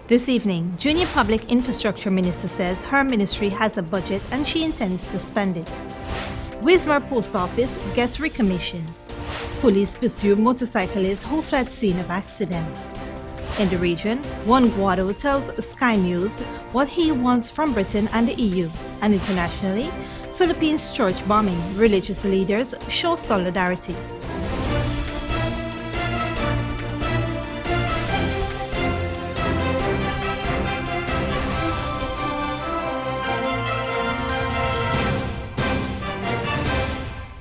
This evening, Junior Public Infrastructure Minister says her ministry has a budget and she intends to spend it. WISMAR Post Office gets recommissioned. Police pursue motorcyclist who fled scene of accident. In the region, one GUAIDO tells Sky News what he wants from Britain and the EU. And internationally, Philippines church bombing. Religious leaders show solidarity.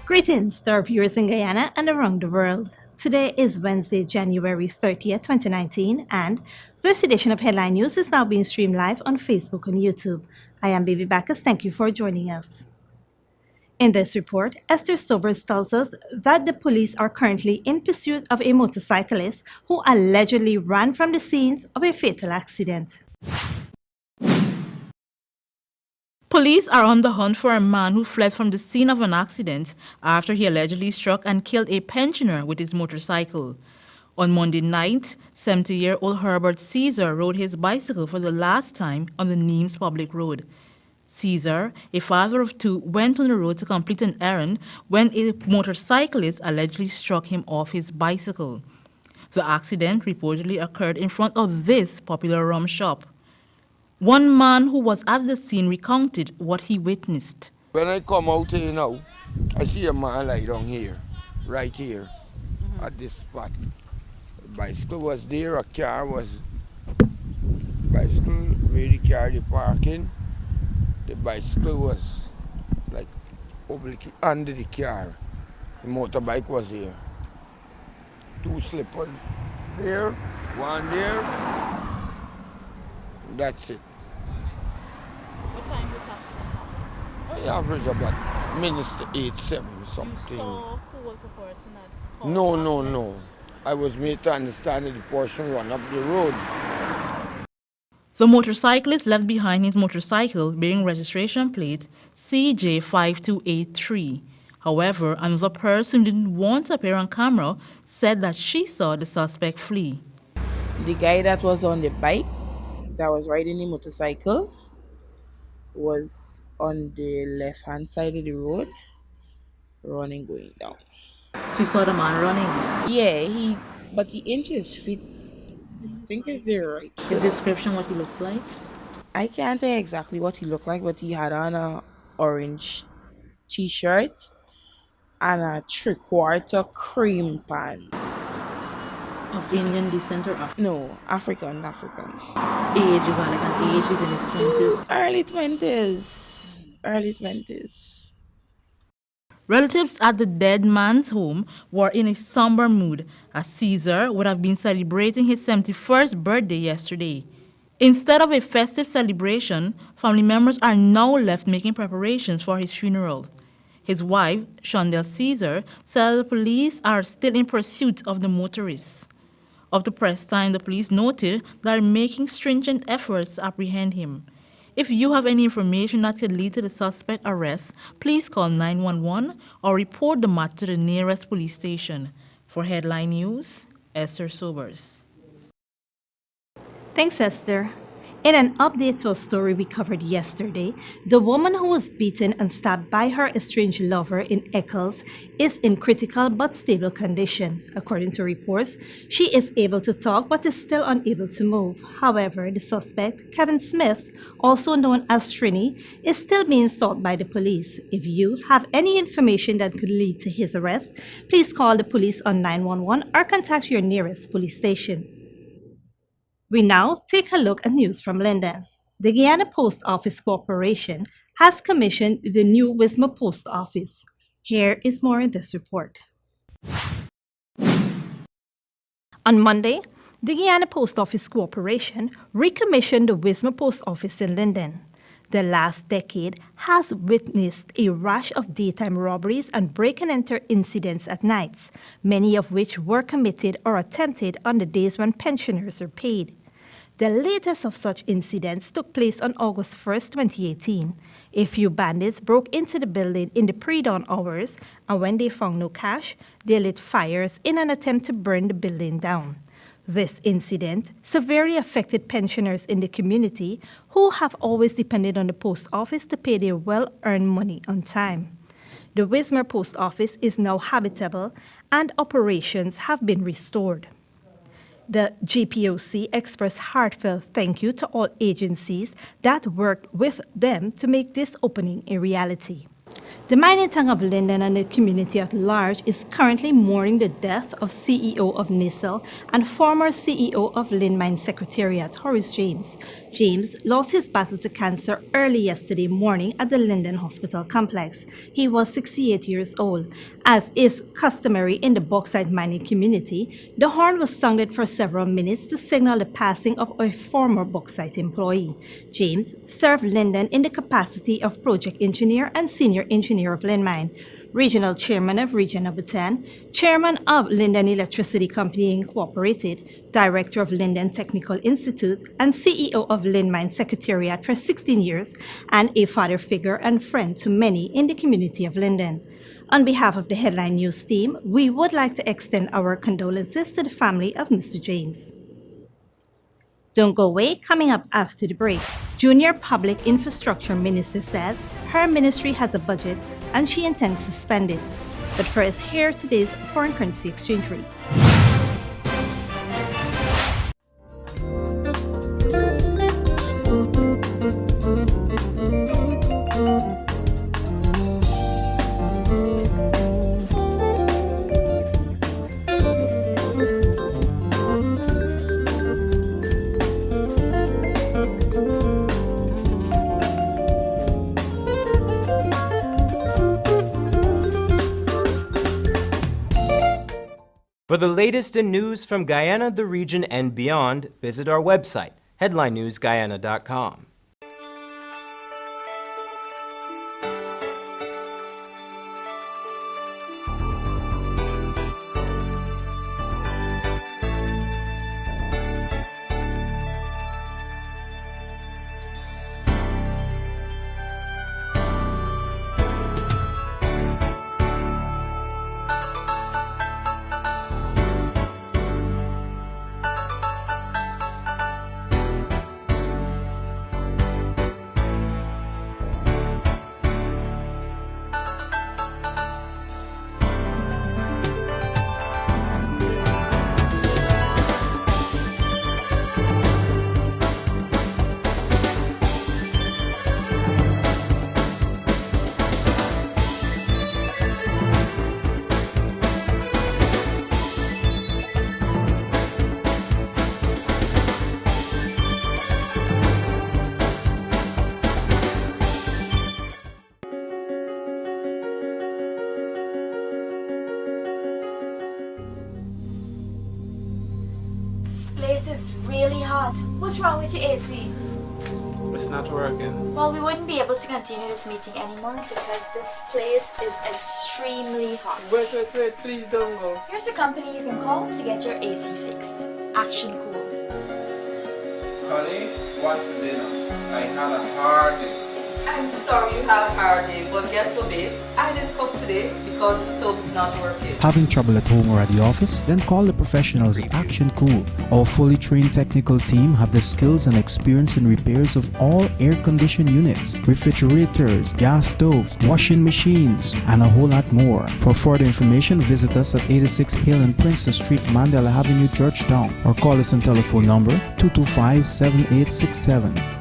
Greetings to our viewers in Guyana and around the world. Today is Wednesday, January 30th, 2019, and this edition of Headline News is now being streamed live on Facebook and YouTube. I am Baby Bacchus. Thank you for joining us. In this report, Esther Sobers tells us that the police are currently in pursuit of a motorcyclist who allegedly ran from the scenes of a fatal accident. Police are on the hunt for a man who fled from the scene of an accident after he allegedly struck and killed a pensioner with his motorcycle. On Monday night, 70-year-old Herbert Caesar rode his bicycle for the last time on the Nimes public road. Caesar, a father of two, went on the road to complete an errand when a motorcyclist allegedly struck him off his bicycle. The accident reportedly occurred in front of this popular rum shop. One man who was at the scene recounted what he witnessed. When I come out here now, I see a man lie down here, right here, at this spot. The bicycle was there, a car was, bicycle where the car the parking. The bicycle was like obliquely under the car. The motorbike was here. Two slippers there, one there. That's it. What time was accident happened? I average about minutes to 8, 7 something. You saw who was the person that caused No. I was made to understand that the portion run up the road. The motorcyclist left behind his motorcycle bearing registration plate CJ5283. However, another person who didn't want to appear on camera said that she saw the suspect flee. The guy that was on the bike, that was riding the motorcycle, was on the left-hand side of the road, running, going down. So you saw the man running? Yeah, but he injured his feet. I think it's there, right? His description, what he looks like? I can't tell exactly what he looked like, but he had on a orange t-shirt and a 3/4 cream pants. Of Indian descent or African? No, African. Age, you got like an age, he's in his 20s. Early 20s. Relatives at the dead man's home were in a somber mood as Caesar would have been celebrating his 71st birthday yesterday. Instead of a festive celebration, family members are now left making preparations for his funeral. His wife, Shondell Caesar, said the police are still in pursuit of the motorist. Of the press time, the police noted they are making stringent efforts to apprehend him. If you have any information that could lead to the suspect arrest, please call 911 or report the matter to the nearest police station. For Headline News, Esther Sobers. Thanks, Esther. In an update to a story we covered yesterday, the woman who was beaten and stabbed by her estranged lover in Eccles is in critical but stable condition. According to reports, she is able to talk but is still unable to move. However, the suspect, Kevin Smith, also known as Trini, is still being sought by the police. If you have any information that could lead to his arrest, please call the police on 911 or contact your nearest police station. We now take a look at news from London. The Guyana Post Office Corporation has commissioned the new WISMAR Post Office. Here is more in this report. On Monday, the Guyana Post Office Corporation recommissioned the WISMAR Post Office in London. The last decade has witnessed a rash of daytime robberies and break-and-enter incidents at nights, many of which were committed or attempted on the days when pensioners are paid. The latest of such incidents took place on August 1, 2018. A few bandits broke into the building in the pre-dawn hours, and when they found no cash, they lit fires in an attempt to burn the building down. This incident severely affected pensioners in the community who have always depended on the post office to pay their well-earned money on time. The WISMAR post office is now habitable and operations have been restored. The GPOC expressed heartfelt thank you to all agencies that worked with them to make this opening a reality. The mining town of Linden and the community at large is currently mourning the death of CEO of NISL and former CEO of Lynn Mine Secretariat, Horace James. James lost his battle to cancer early yesterday morning at the Linden Hospital Complex. He was 68 years old. As is customary in the bauxite mining community, the horn was sounded for several minutes to signal the passing of a former bauxite employee. James served Linden in the capacity of project engineer and senior engineer of Lynn Mine, regional chairman of Region Number 10, chairman of Linden Electricity Company Incorporated, director of Linden Technical Institute, and CEO of Lynn Mine Secretariat for 16 years, and a father figure and friend to many in the community of Linden. On behalf of the Headline News team, we would like to extend our condolences to the family of Mr. James. Don't go away. Coming up after the break, Junior Public Infrastructure Minister says her ministry has a budget and she intends to spend it. But first, here are today's foreign currency exchange rates. For the latest in news from Guyana, the region, and beyond, visit our website, headlinenewsguyana.com. Place is really hot. What's wrong with your AC? It's not working. Well, we wouldn't be able to continue this meeting anymore because this place is extremely hot. Wait, please don't go. Here's a company you can call to get your AC fixed. Action Cool. Honey, what's for dinner? I had a hard day. I'm sorry you had a hard day, but guess what, babes? I didn't cook today because the stove is not working. Having trouble at home or at the office? Then call the professionals at Action Cool. Our fully trained technical team have the skills and experience in repairs of all air-conditioned units, refrigerators, gas stoves, washing machines, and a whole lot more. For further information, visit us at 86 Hill and Princess Street, Mandela Avenue, Georgetown, or call us on telephone number 225-7867.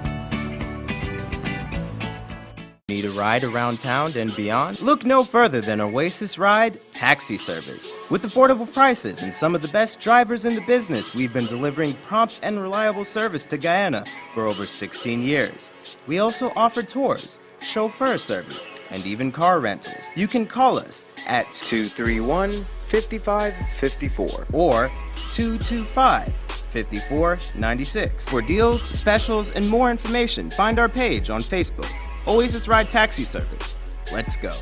Need a ride around town and beyond? Look no further than Oasis Ride Taxi Service. With affordable prices and some of the best drivers in the business, we've been delivering prompt and reliable service to Guyana for over 16 years. We also offer tours, chauffeur service, and even car rentals. You can call us at 231-5554 or 225-5496. For deals, specials, and more information, find our page on Facebook. Oasis Ride Taxi Service. Let's go.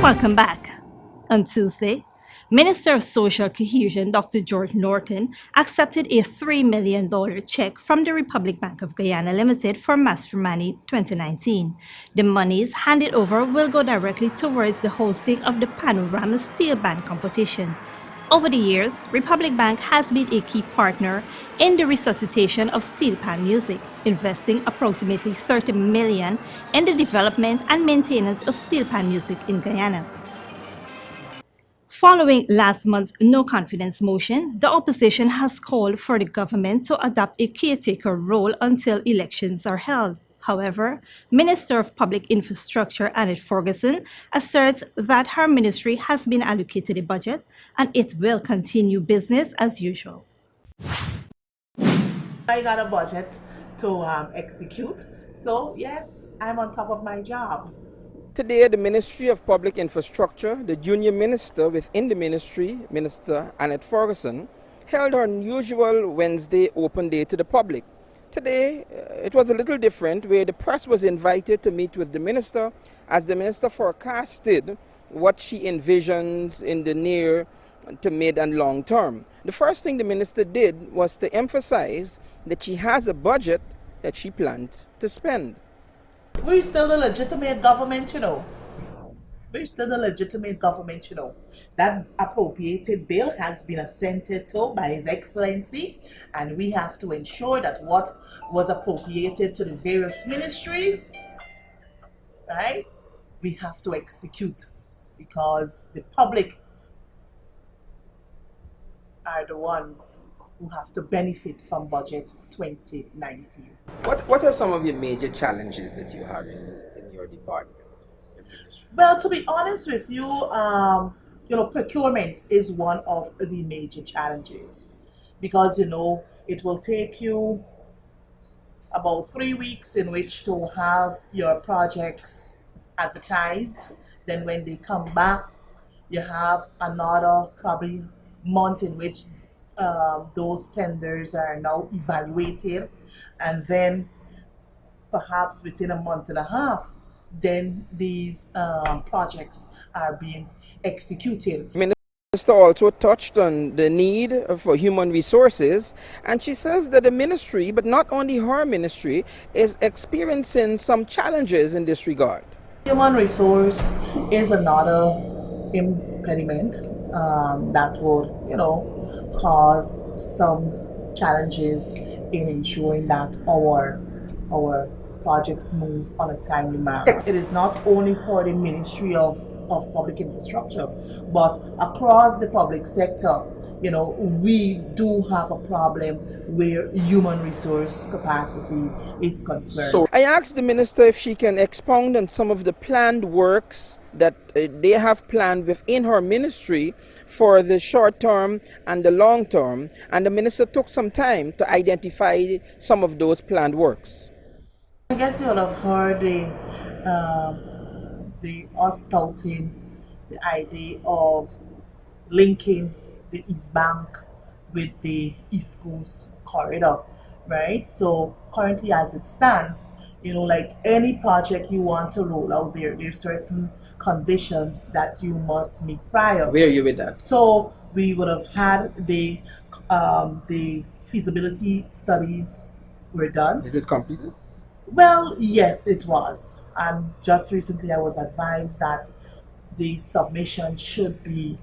Welcome back. On Tuesday, Minister of Social Cohesion Dr. George Norton accepted a $3 million check from the Republic Bank of Guyana Limited for Mastermani 2019. The monies handed over will go directly towards the hosting of the Panorama Steel Band competition. Over the years, Republic Bank has been a key partner in the resuscitation of steel pan music, investing approximately $30 million in the development and maintenance of steel pan music in Guyana. Following last month's no confidence motion, the opposition has called for the government to adopt a caretaker role until elections are held. However, Minister of Public Infrastructure Annette Ferguson asserts that her ministry has been allocated a budget and it will continue business as usual. I got a budget to execute, so yes, I'm on top of my job. Today, the Ministry of Public Infrastructure, the junior minister within the ministry, Minister Annette Ferguson, held her unusual Wednesday open day to the public. Today, it was a little different, where the press was invited to meet with the minister as the minister forecasted what she envisions in the near to mid and long term. The first thing the minister did was to emphasize that she has a budget that she plans to spend. We're still the legitimate government, you know. We're still the legitimate government, you know. That appropriated bill has been assented to by His Excellency, and we have to ensure that what was appropriated to the various ministries, right, we have to execute, because the public are the ones who have to benefit from budget 2019. What are some of your major challenges that you have in your department? Well, to be honest with you, procurement is one of the major challenges, because, it will take you about 3 weeks in which to have your projects advertised. Then when they come back, you have another probably month in which those tenders are now evaluated, and then perhaps within a month and a half, then these projects are being executed. Minister also touched on the need for human resources, and she says that the ministry, but not only her ministry, is experiencing some challenges in this regard. Human resource is another impediment that would, cause some challenges in ensuring that our projects move on a timely manner. It is not only for the Ministry of Public Infrastructure, but across the public sector, we do have a problem where human resource capacity is concerned. So I asked the minister if she can expound on some of the planned works that they have planned within her ministry for the short term and the long term, and the minister took some time to identify some of those planned works. I guess you'll have heard us touting the idea of linking the East Bank with the East Coast corridor, right? So currently, as it stands, like any project you want to roll out there's certain conditions that you must meet prior. Where are you with that? So we would have had the feasibility studies were done. Is it completed? Well, yes, it was. And just recently I was advised that the submission should be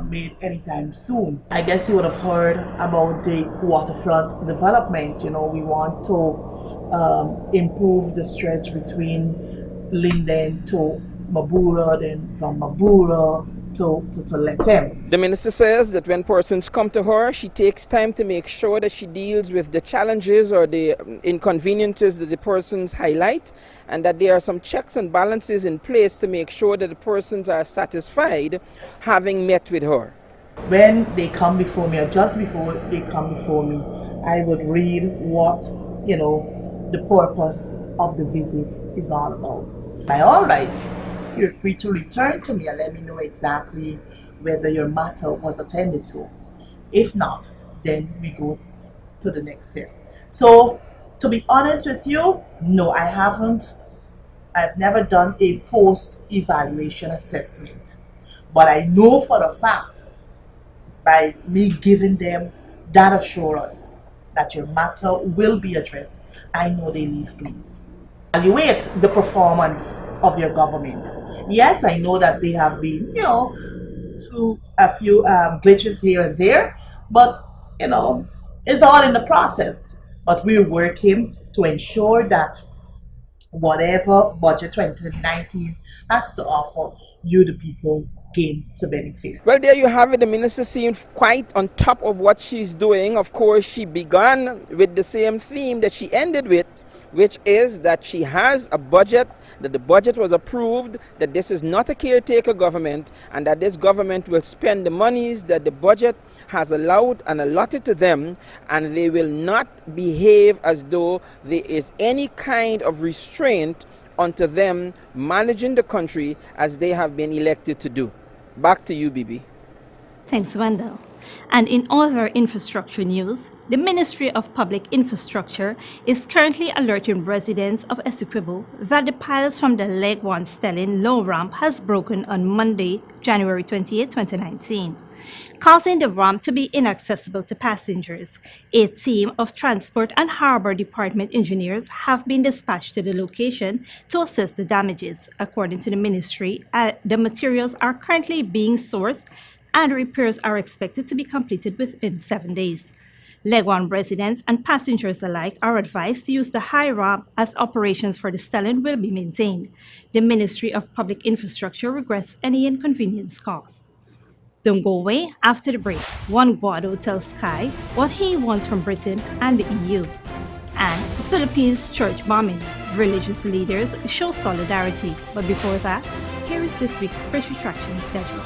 made anytime soon. I guess you would have heard about the waterfront development. We want to improve the stretch between Linden to Mabura, then from Mabura to Letem. The minister says that when persons come to her, she takes time to make sure that she deals with the challenges or the inconveniences that the persons highlight, and that there are some checks and balances in place to make sure that the persons are satisfied having met with her. When they come before me, or just before they come before me, I would read what, the purpose of the visit is all about. By all right, you're free to return to me and let me know exactly whether your matter was attended to. If not, then we go to the next step. So, to be honest with you, no, I haven't I've never done a post-evaluation assessment. But I know for a fact, by me giving them that assurance that your matter will be addressed, I know they leave pleased. Evaluate the performance of your government. Yes, I know that they have been, through a few glitches here and there, but it's all in the process. But we're working to ensure that whatever budget 2019 has to offer, you, the people, gain to benefit. Well, there you have it. The minister seemed quite on top of what she's doing. Of course, she began with the same theme that she ended with, which is that she has a budget, that the budget was approved, that this is not a caretaker government, and that this government will spend the monies that the budget has allowed and allotted to them, and they will not behave as though there is any kind of restraint onto them managing the country as they have been elected to do. Back to you, Bibi. Thanks, Wendell. And in other infrastructure news, the Ministry of Public Infrastructure is currently alerting residents of Essequibo that the piles from the Leg 1 Stelling low ramp has broken on Monday, January 28, 2019, causing the ramp to be inaccessible to passengers. A team of Transport and Harbor Department engineers have been dispatched to the location to assess the damages. According to the ministry, the materials are currently being sourced and repairs are expected to be completed within 7 days. Leg 1 residents and passengers alike are advised to use the high ramp as operations for the Stelling will be maintained. The Ministry of Public Infrastructure regrets any inconvenience caused. Don't go away. After the break, one Guaido tells Sky what he wants from Britain and the EU. And Philippines church bombing. Religious leaders show solidarity. But before that, here is this week's press retraction schedule.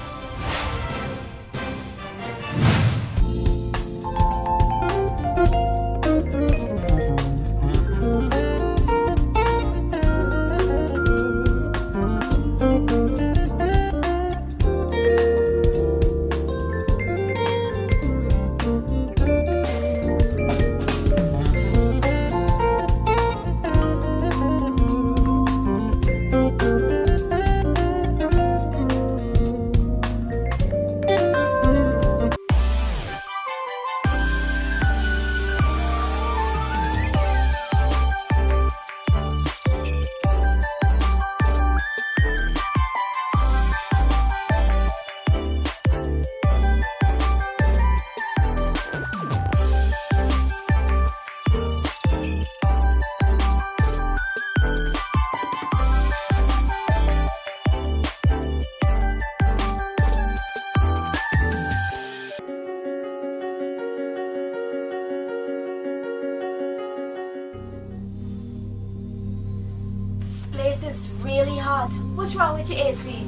Place is really hot. What's wrong with your AC?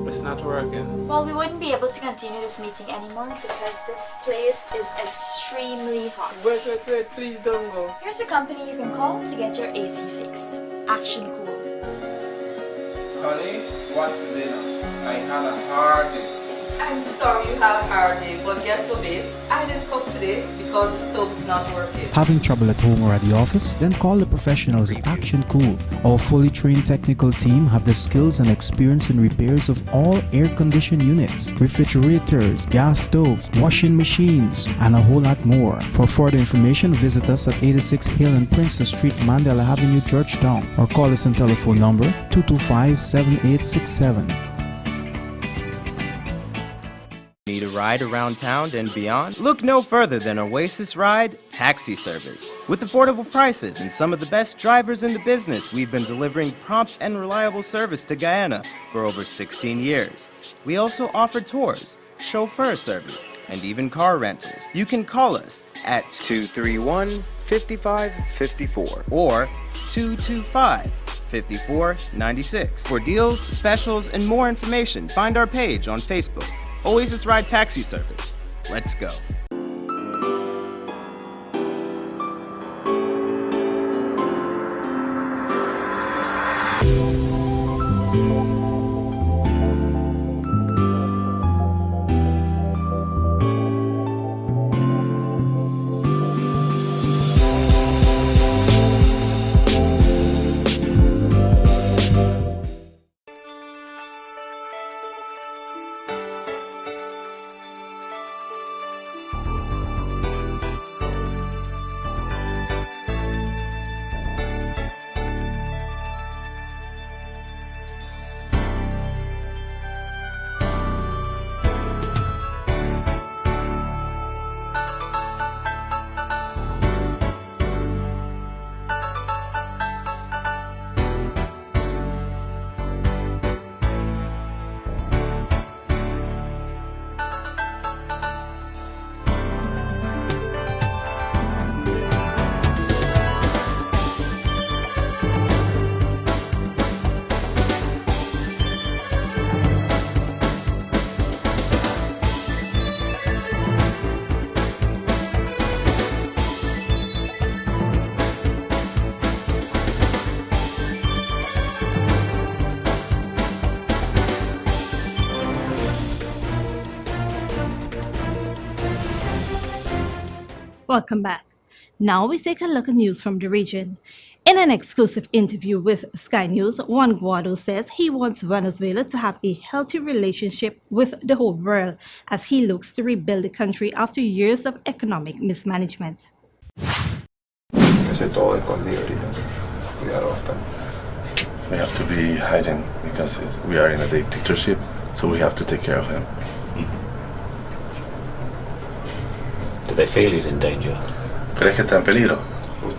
It's not working. Well, we wouldn't be able to continue this meeting anymore because this place is extremely hot. Wait, please don't go. Here's a company you can call to get your AC fixed. Action Cool. Honey, what's for dinner? I had a hard day. I'm sorry you had a hard day, but guess what, babes? I didn't cook today because the stove is not working. Having trouble at home or at the office? Then call the professionals at Action Cool. Our fully trained technical team have the skills and experience in repairs of all air-conditioned units, refrigerators, gas stoves, washing machines, and a whole lot more. For further information, visit us at 86 Hill and Princess Street, Mandela Avenue, Georgetown, or call us on telephone number 225-7867. Need a ride around town and beyond? Look no further than Oasis Ride Taxi Service. With affordable prices and some of the best drivers in the business, we've been delivering prompt and reliable service to Guyana for over 16 years. We also offer tours, chauffeur service, and even car rentals. You can call us at 231-5554 or 225-5496. For deals, specials, and more information, find our page on Facebook. Oasis Ride Taxi Service. Let's go. Welcome back. Now we take a look at news from the region. In an exclusive interview with Sky News, Juan Guaido says he wants Venezuela to have a healthy relationship with the whole world as he looks to rebuild the country after years of economic mismanagement. We have to be hiding because we are in a dictatorship, so we have to take care of him. Do they feel he's in danger? ¿Crees que está en peligro?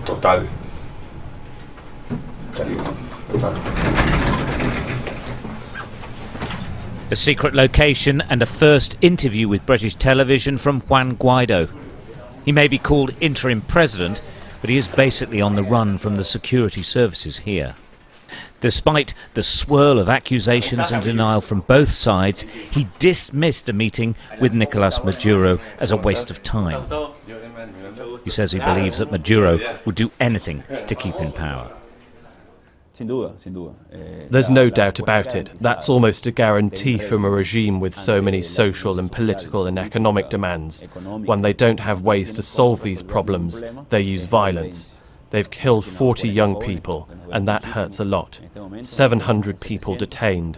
Total. A secret location and a first interview with British television from Juan Guaido. He may be called interim president, but he is basically on the run from the security services here. Despite the swirl of accusations and denial from both sides, he dismissed a meeting with Nicolas Maduro as a waste of time. He says he believes that Maduro would do anything to keep in power. There's no doubt about it. That's almost a guarantee from a regime with so many social and political and economic demands. When they don't have ways to solve these problems, they use violence. They've killed 40 young people, and that hurts a lot. 700 people detained.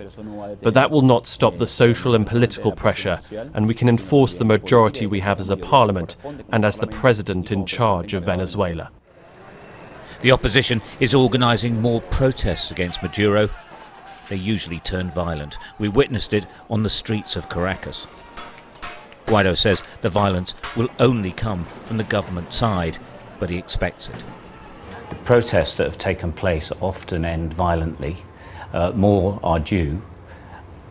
But that will not stop the social and political pressure, and we can enforce the majority we have as a parliament and as the president in charge of Venezuela. The opposition is organising more protests against Maduro. They usually turn violent. We witnessed it on the streets of Caracas. Guaido says the violence will only come from the government side, but he expects it. The protests that have taken place often end violently. More are due.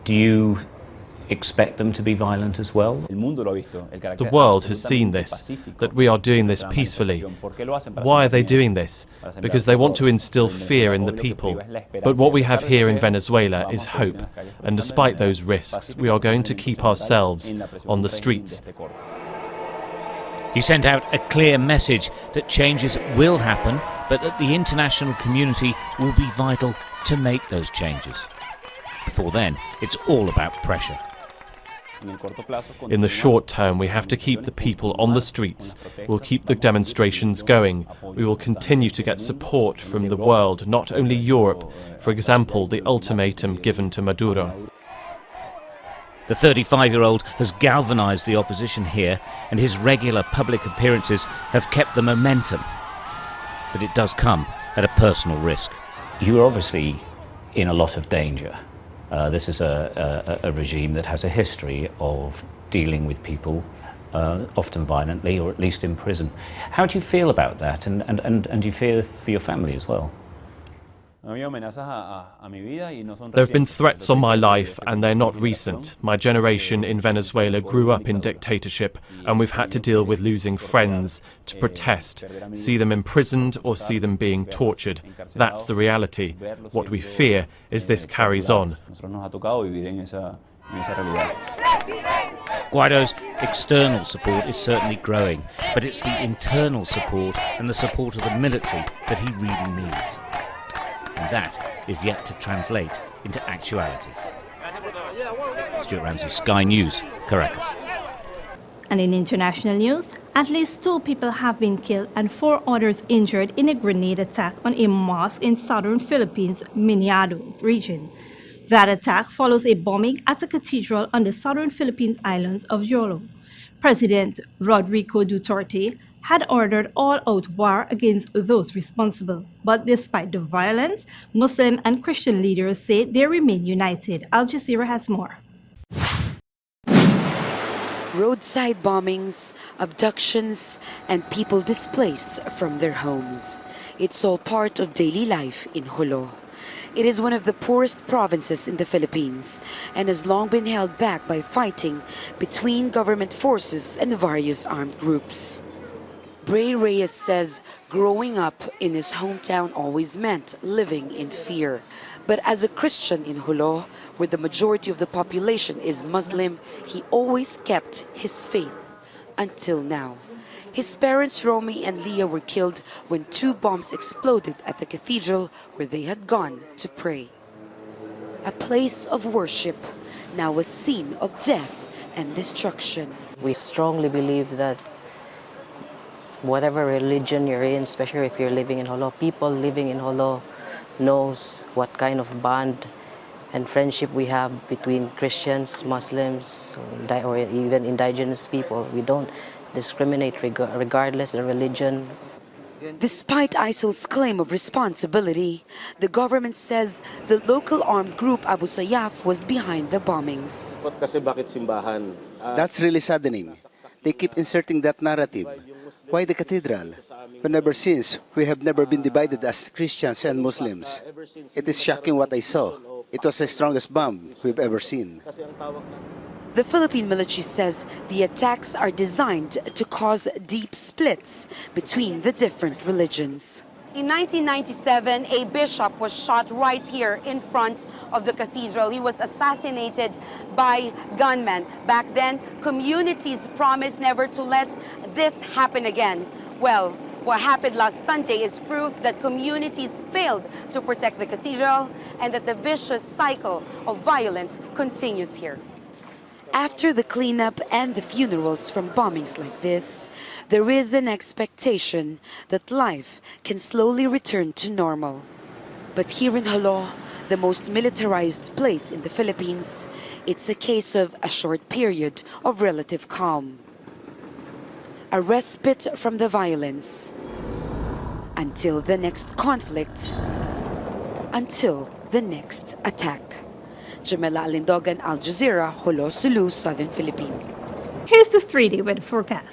Do you expect them to be violent as well? The world has seen this, that we are doing this peacefully. Why are they doing this? Because they want to instill fear in the people. But what we have here in Venezuela is hope, and despite those risks, we are going to keep ourselves on the streets. He sent out a clear message that changes will happen, but that the international community will be vital to make those changes. Before then, it's all about pressure. In the short term, we have to keep the people on the streets. We'll keep the demonstrations going. We will continue to get support from the world, not only Europe. For example, the ultimatum given to Maduro. The 35-year-old has galvanised the opposition here, and his regular public appearances have kept the momentum. But it does come at a personal risk. You are obviously in a lot of danger. This is a regime that has a history of dealing with people, often violently, or at least in prison. How do you feel about that, and do you fear for your family as well? There have been threats on my life, and they're not recent. My generation in Venezuela grew up in dictatorship, and we've had to deal with losing friends to protest, see them imprisoned or see them being tortured. That's the reality. What we fear is this carries on. Guaido's external support is certainly growing, but it's the internal support and the support of the military that he really needs. And that is yet to translate into actuality. Stuart Ramsey, Sky News, Caracas. And in international news, at least 2 people have been killed and 4 others injured in a grenade attack on a mosque in southern Philippines' Miniado region. That attack follows a bombing at a cathedral on the southern Philippine islands of Yolo. President Rodrigo Duterte had ordered all-out war against those responsible. But despite the violence, Muslim and Christian leaders say they remain united. Al Jazeera has more. Roadside bombings, abductions, and people displaced from their homes. It's all part of daily life in Jolo. It is one of the poorest provinces in the Philippines and has long been held back by fighting between government forces and various armed groups. Bray Reyes says growing up in his hometown always meant living in fear. But as a Christian in Jolo, where the majority of the population is Muslim, he always kept his faith until now. His parents, Romy and Leah, were killed when 2 bombs exploded at the cathedral where they had gone to pray. A place of worship, now a scene of death and destruction. We strongly believe that whatever religion you're in, especially if you're living in Holo, people living in Holo knows what kind of bond and friendship we have between Christians, Muslims, or even indigenous people. We don't discriminate regardless of religion. Despite ISIL's claim of responsibility, the government says the local armed group Abu Sayyaf was behind the bombings. That's really saddening. They keep inserting that narrative. Why the cathedral? When ever since, we have never been divided as Christians and Muslims. It is shocking what I saw. It was the strongest bomb we've ever seen. The Philippine military says the attacks are designed to cause deep splits between the different religions. In 1997, a bishop was shot right here in front of the cathedral. He was assassinated by gunmen. Back then, communities promised never to let this happen again. Well, what happened last Sunday is proof that communities failed to protect the cathedral and that the vicious cycle of violence continues here. After the cleanup and the funerals from bombings like this, there is an expectation that life can slowly return to normal. But here in Jolo, the most militarized place in the Philippines, it's a case of a short period of relative calm. A respite from the violence until the next conflict, until the next attack. Jamela Alindogan, Al Jazeera, Jolo, Sulu, Southern Philippines. Here's the 3-day weather forecast.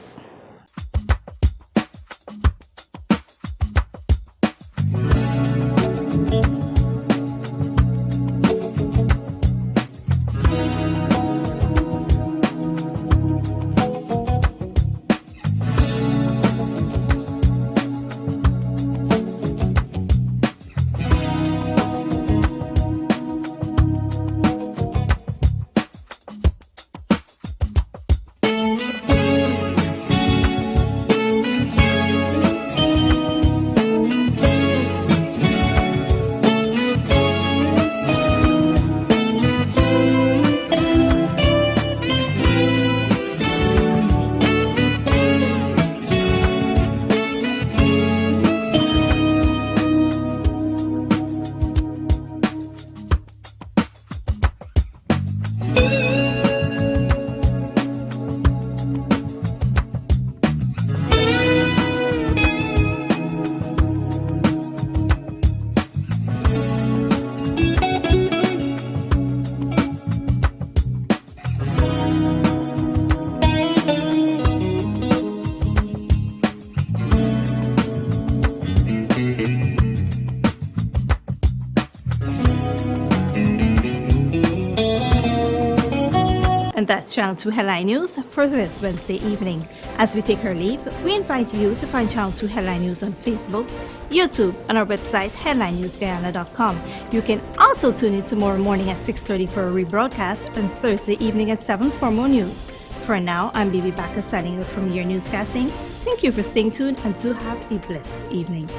And that's Channel 2 Headline News for this Wednesday evening. As we take our leave, we invite you to find Channel 2 Headline News on Facebook, YouTube, and our website, headlinenewsguyana.com. You can also tune in tomorrow morning at 6:30 for a rebroadcast and Thursday evening at 7 for more news. For now, I'm Bibi Baka signing off from your newscasting. Thank you for staying tuned and do have a blessed evening.